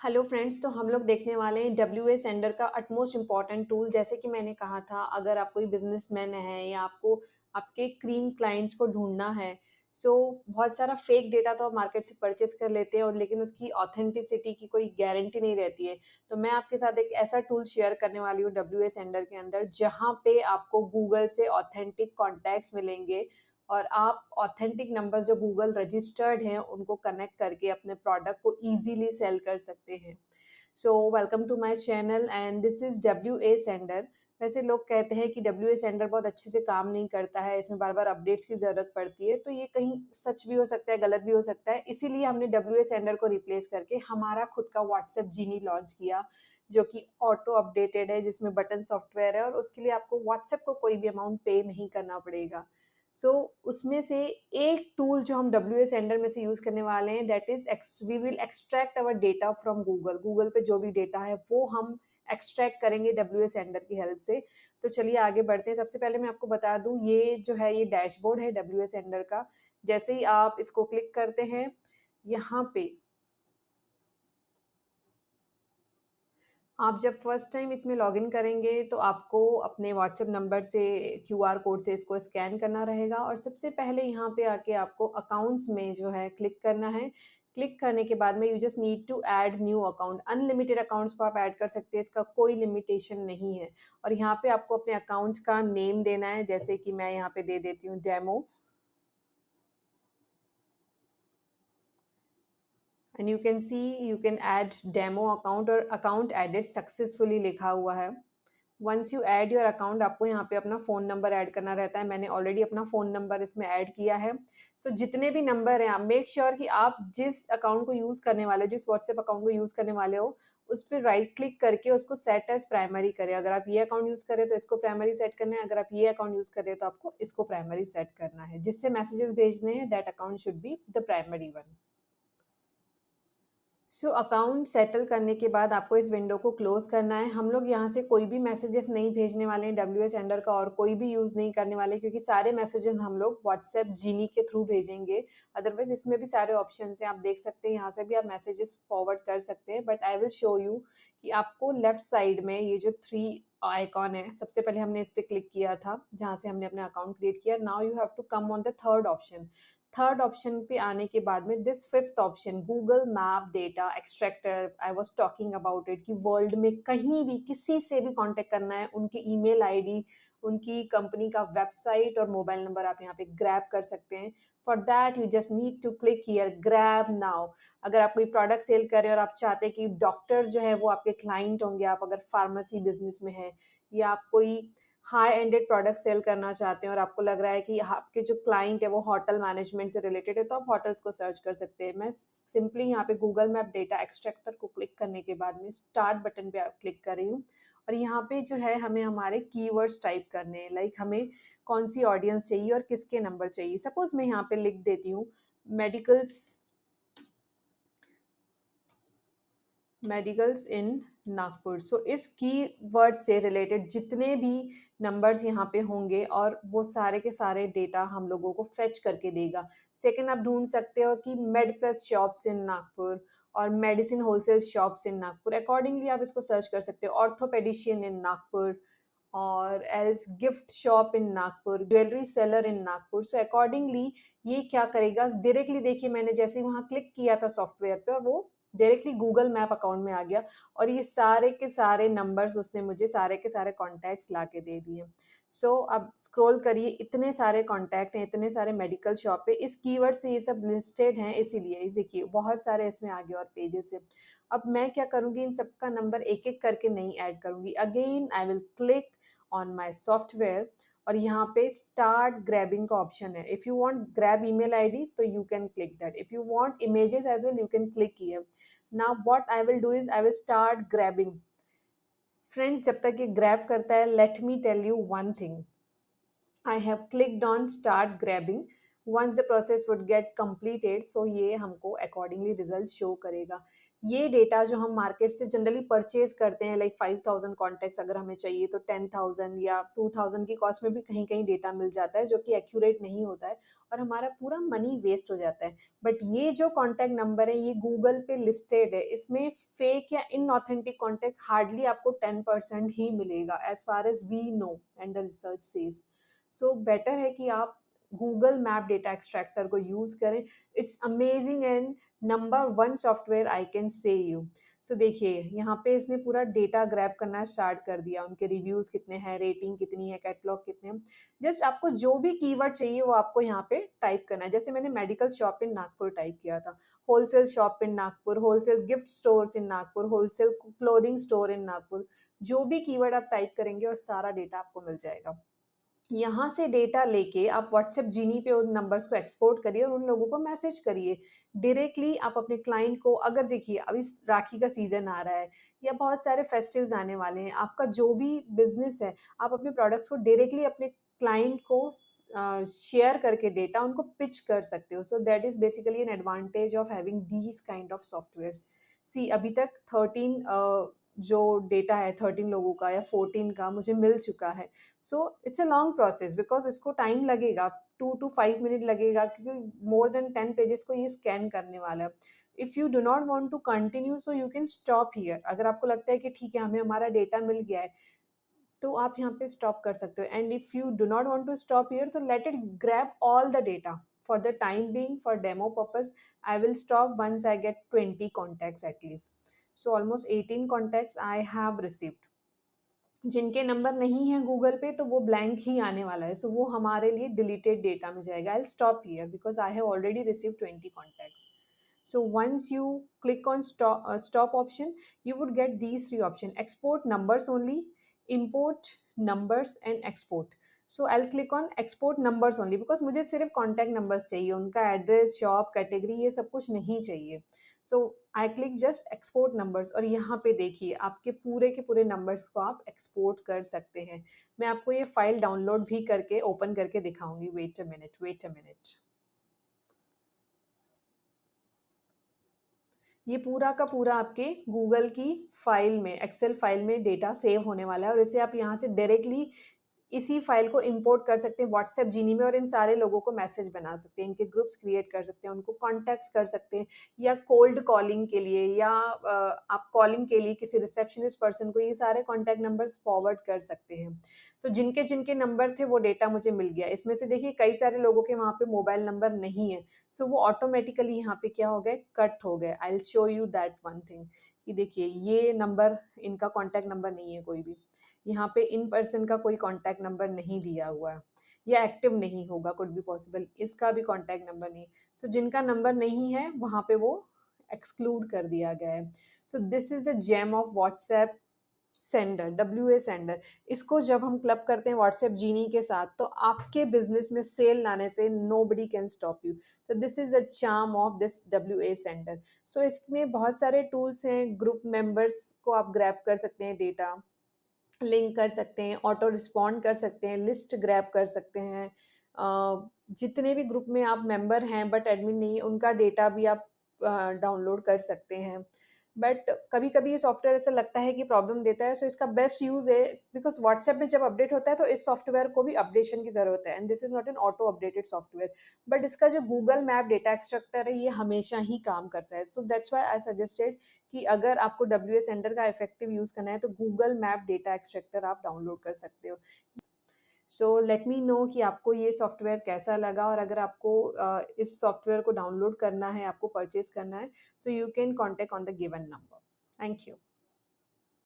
Hello friends, तो हम लोग देखने वाले हैं डब्ल्यूए सेंडर का अटमोस्ट इम्पॉर्टेंट टूल। जैसे कि मैंने कहा था, अगर आप कोई बिजनेसमैन है या आपको आपके क्रीम क्लाइंट्स को ढूंढना है, सो बहुत सारा फेक डेटा तो आप मार्केट से परचेज कर लेते हैं और लेकिन उसकी ऑथेंटिसिटी की कोई गारंटी नहीं रहती है। तो मैं आपके साथ एक ऐसा टूल शेयर करने वाली हूँ डब्ल्यूए सेंडर के अंदर, जहाँ पे आपको गूगल से ऑथेंटिक कॉन्टैक्ट्स मिलेंगे और आप ऑथेंटिक नंबर जो गूगल रजिस्टर्ड हैं उनको कनेक्ट करके अपने प्रोडक्ट को इजीली सेल कर सकते हैं। So welcome to my channel and this is W A sender. वैसे लोग कहते हैं कि डब्ल्यू ए सेंडर बहुत अच्छे से काम नहीं करता है, इसमें बार बार अपडेट्स की ज़रूरत पड़ती है, तो ये कहीं सच भी हो सकता है, गलत भी हो सकता है। इसीलिए हमने डब्ल्यू ए सेंडर को रिप्लेस करके हमारा खुद का व्हाट्सएप जीनी लॉन्च किया, जो कि ऑटो अपडेटेड है, जिसमें बटन सॉफ्टवेयर है और उसके लिए आपको व्हाट्सएप को कोई भी अमाउंट पे नहीं करना पड़ेगा। उसमें से एक टूल जो हम डब्ल्यूए सेंडर में से यूज़ करने वाले हैं, that is we will extract our data from Google. Google पे जो भी डेटा है वो हम एक्सट्रैक्ट करेंगे डब्ल्यूए सेंडर की हेल्प से। तो चलिए आगे बढ़ते हैं। सबसे पहले मैं आपको बता दूँ, ये जो है ये डैशबोर्ड है डब्ल्यूए सेंडर का। जैसे ही आप इसको क्लिक करते हैं, यहाँ पे आप जब फर्स्ट टाइम इसमें लॉगिन करेंगे तो आपको अपने व्हाट्सएप नंबर से क्यूआर कोड से इसको स्कैन करना रहेगा और सबसे पहले यहाँ पे आके आपको अकाउंट्स में जो है क्लिक करना है। क्लिक करने के बाद में you just need to add new account. Unlimited accounts को आप ऐड कर सकते हैं, इसका कोई लिमिटेशन नहीं है। और यहाँ पे आपको अपने अकाउंट्स का नेम देना है, जैसे कि मैं यहाँ पे दे देती हूँ demo and you can see you can add demo account और अकाउंट एडेड सक्सेसफुली लिखा हुआ है। Once you add your account, आपको यहाँ पे अपना फ़ोन नंबर ऐड करना रहता है। मैंने ऑलरेडी अपना फ़ोन नंबर इसमें ऐड किया है। जितने भी नंबर हैं, आप मेक श्योर कि आप जिस अकाउंट को यूज़ करने वाले हो, जिस व्हाट्सएप अकाउंट को यूज़ करने वाले हो, उस पे राइट क्लिक करके उसको सेट एज़ प्राइमरी करें। अगर आप ये अकाउंट यूज़ कर रहे हो तो इसको प्राइमरी सेट करना है, अगर आप ये अकाउंट यूज़ कर रहे हो तो आपको इसको प्राइमरी सेट करना है। जिससे मैसेजेस भेजने हैं, that account should be the primary one. Account settle करने के बाद आपको इस विंडो को क्लोज़ करना है। हम लोग यहाँ से कोई भी मैसेजेस नहीं भेजने वाले हैं डब्ल्यूए सेंडर का, और कोई भी यूज़ नहीं करने वाले, क्योंकि सारे मैसेजेस हम लोग व्हाट्सएप जीनी के थ्रू भेजेंगे। अदरवाइज़ इसमें भी सारे ऑप्शंस हैं, आप देख सकते हैं, यहाँ से भी आप मैसेजेस फॉरवर्ड कर सकते हैं। But I will show you कि आपको लेफ्ट साइड में ये जो 3 आइकॉन है, सबसे पहले हमने इस पे क्लिक किया था, जहाँ से हमने अपना अकाउंट क्रिएट किया। Now you have to come on the third option. Third option पे आने के बाद में this fifth option, Google map data extractor, I was talking about it, कि वर्ल्ड में कहीं भी किसी से भी कांटेक्ट करना है, उनकी ईमेल आईडी, उनकी कंपनी का वेबसाइट और मोबाइल नंबर आप यहाँ पे ग्रैब कर सकते हैं। For that you just need to click here grab now. अगर आप कोई प्रोडक्ट सेल कर रहे हैं और आप चाहते हैं कि डॉक्टर्स जो है वो आपके क्लाइंट होंगे, आप अगर फार्मेसी बिजनेस में है या आप कोई हाई एंडेड प्रोडक्ट सेल करना चाहते हैं और आपको लग रहा है कि आपके जो क्लाइंट है वो होटल मैनेजमेंट से रिलेटेड है, तो आप होटल्स को सर्च कर सकते हैं। मैं सिंपली यहाँ पे गूगल मैप डेटा एक्सट्रैक्टर को क्लिक करने के बाद में स्टार्ट बटन पे क्लिक कर रही हूँ और यहाँ पे जो है हमें हमारे कीवर्ड्स टाइप करने हैं, लाइक हमें कौन सी ऑडियंस चाहिए और किसके नंबर चाहिए। सपोज मैं यहाँ पे लिख देती हूँ मेडिकल्स मेडिकल्स इन नागपुर। इस कीवर्ड से रिलेटेड जितने भी नंबर्स यहाँ पे होंगे और वो सारे के सारे डेटा हम लोगों को फेच करके देगा। सेकंड, आप ढूंढ सकते हो कि MedPlus shops in Nagpur और medicine wholesale shops in Nagpur. Accordingly आप इसको सर्च कर सकते हो। ऑर्थोपेडिशियन इन नागपुर और else gift shop in Nagpur, jewellery seller in Nagpur. Accordingly ये क्या करेगा, डायरेक्टली देखिए मैंने जैसे ही वहाँ क्लिक किया था सॉफ्टवेयर पे और वो डायरेक्टली गूगल मैप अकाउंट में आ गया और ये सारे के सारे नंबर्स उसने मुझे सारे के सारे कॉन्टैक्ट्स ला के दे दिए। अब स्क्रॉल करिए, इतने सारे कॉन्टैक्ट हैं, इतने सारे मेडिकल शॉप पे, इस कीवर्ड से ये सब लिस्टेड हैं, इसीलिए देखिए बहुत सारे इसमें आगे और पेजेस है। अब मैं क्या करूँगी, इन सबका नंबर एक एक करके नहीं ऐड करूँगी। Again I will click on my software और यहाँ पे स्टार्ट ग्रैबिंग का ऑप्शन है। If you want grab email ID तो you can click that. If you want images as well you can click here. Now what I will do is I will start grabbing. Friends, जब तक ये grab करता है, let me tell you one thing. I have clicked on start grabbing. Once the process would get completed, so ये हमको accordingly results show करेगा। ये data जो हम मार्केट से जनरली परचेज़ करते हैं, लाइक 5000 कॉन्टैक्ट्स अगर हमें चाहिए तो 10,000 या 2000 की कॉस्ट में भी कहीं-कहीं डेटा मिल जाता है, जो कि एक्यूरेट नहीं होता है और हमारा पूरा मनी वेस्ट हो जाता है। बट ये जो कॉन्टैक्ट नंबर है, ये गूगल पे लिस्टेड है, इसमें फेक या इनऑथेंटिक कॉन्टैक्ट हार्डली आपको 10% ही मिलेगा, as far as we know and the research says. So better है कि आप गूगल मैप डेटा एक्सट्रैक्टर को यूज़ करें। It's amazing and number 1 software I can say you. So देखिए, यहाँ पे इसने पूरा डेटा ग्रैब करना स्टार्ट कर दिया, उनके रिव्यूज़ कितने हैं, रेटिंग कितनी है, कैटलॉग कितने हैं। जस्ट आपको जो भी कीवर्ड चाहिए वो आपको यहाँ पे टाइप करना है। जैसे मैंने medical shop in Nagpur type किया था, wholesale shop in Nagpur, wholesale gift stores in Nagpur, wholesale clothing store in Nagpur. जो भी कीवर्ड आप टाइप करेंगे और सारा डेटा आपको मिल जाएगा। यहाँ से डेटा लेके आप व्हाट्सएप जीनी पे उन नंबर्स को एक्सपोर्ट करिए और उन लोगों को मैसेज करिए। डायरेक्टली आप अपने क्लाइंट को, अगर देखिए अभी राखी का सीज़न आ रहा है या बहुत सारे फेस्टिव्स आने वाले हैं, आपका जो भी बिज़नेस है, आप अपने प्रोडक्ट्स को डायरेक्टली अपने क्लाइंट को शेयर करके डेटा उनको पिच कर सकते हो। So that is basically an advantage of having these kind of softwares. See अभी तक 13 जो डेटा है 13 लोगों का या 14 का मुझे मिल चुका है। So it's a long process because इसको टाइम लगेगा, 2 टू 5 मिनट लगेगा क्योंकि मोर देन 10 पेजेज़ को ये स्कैन करने वाला है। If you do not want to continue so you can stop here. अगर आपको लगता है कि ठीक है, हमें हमारा डेटा मिल गया है, तो आप यहाँ पे स्टॉप कर सकते हो and if you do not want to stop here तो let it grab all the data for the time being for demo purpose. I will stop once I get 20 contacts at least. So almost 18 contacts I have received. जिनके number नहीं है Google पे तो वो blank ही आने वाला है, सो वो हमारे लिए डिलीटेड डेटा में जाएगा। आई will stop here because I have already received 20 contacts. So once you click on stop option, you would get these three options: export numbers only, import numbers, and export. So I'll click on export numbers only because मुझे सिर्फ contact numbers चाहिए, उनका address, shop, category ये सब कुछ नहीं चाहिए। So I click just export numbers और यहाँ पे देखिए आपके पूरे के पूरे numbers को आप export कर सकते हैं। मैं आपको ये फाइल डाउनलोड भी करके ओपन करके दिखाऊंगी। Wait a minute, wait a minute। ये पूरा का पूरा आपके गूगल की फ़ाइल में, एक्सेल फ़ाइल में डेटा सेव होने वाला है और इसे आप यहाँ से डायरेक्टली इसी फ़ाइल को इम्पोर्ट कर सकते हैं व्हाट्सएप जीनी में और इन सारे लोगों को मैसेज बना सकते हैं, इनके ग्रुप्स क्रिएट कर सकते हैं, उनको कॉन्टैक्ट्स कर सकते हैं या कोल्ड कॉलिंग के लिए या आप कॉलिंग के लिए किसी रिसेप्शनिस्ट पर्सन को ये सारे कॉन्टैक्ट नंबर्स फॉरवर्ड कर सकते हैं। सो जिनके-जिनके नंबर थे वो डेटा मुझे मिल गया। इसमें से देखिए कई सारे लोगों के वहाँ पे मोबाइल नंबर नहीं है। सो वो ऑटोमेटिकली यहाँ पे क्या हो गए, कट हो गए। I will show you that one thing कि देखिए ये नंबर, इनका कॉन्टैक्ट नंबर नहीं है कोई भी। यहाँ पे इन पर्सन का कोई कॉन्टैक्ट नंबर नहीं दिया हुआ है या एक्टिव नहीं होगा, कुड बी पॉसिबल। इसका भी कॉन्टैक्ट नंबर नहीं। सो जिनका नंबर नहीं है वहाँ पे वो एक्सक्लूड कर दिया गया है। So this is the gem of WhatsApp sender, WA sender. इसको जब हम क्लब करते हैं व्हाट्सएप जीनी के साथ तो आपके बिजनेस में सेल लाने से nobody can stop you. So this is a charm of this WA sender. So इसमें बहुत सारे टूल्स हैं, ग्रुप मेंबर्स को आप ग्रैब कर सकते हैं, डेटा लिंक कर सकते हैं, ऑटो रिस्पॉन्ड कर सकते हैं, लिस्ट ग्रैब कर सकते हैं। जितने भी ग्रुप में आप मेंबर हैं बट एडमिन नहीं है, उनका डेटा भी आप डाउनलोड कर सकते हैं। बट कभी-कभी ये सॉफ्टवेयर ऐसा लगता है कि प्रॉब्लम देता है, सो इसका बेस्ट यूज़ है बिकॉज़ व्हाट्सएप में जब अपडेट होता है तो इस सॉफ्टवेयर को भी अपडेशन की ज़रूरत है and this is not an auto updated software. But इसका जो गूगल मैप डेटा एक्सट्रैक्टर है, ये हमेशा ही काम करता है। So that's why I suggested कि अगर आपको डब्ल्यूए सेंडर का इफेक्टिव यूज़ करना है तो गूगल मैप डेटा एक्सट्रैक्टर आप डाउनलोड कर सकते हो। सो लेट मी नो कि आपको ये सॉफ्टवेयर कैसा लगा और अगर आपको इस सॉफ्टवेयर को डाउनलोड करना है, आपको परचेज़ करना है, सो you can contact on the given number. Thank you.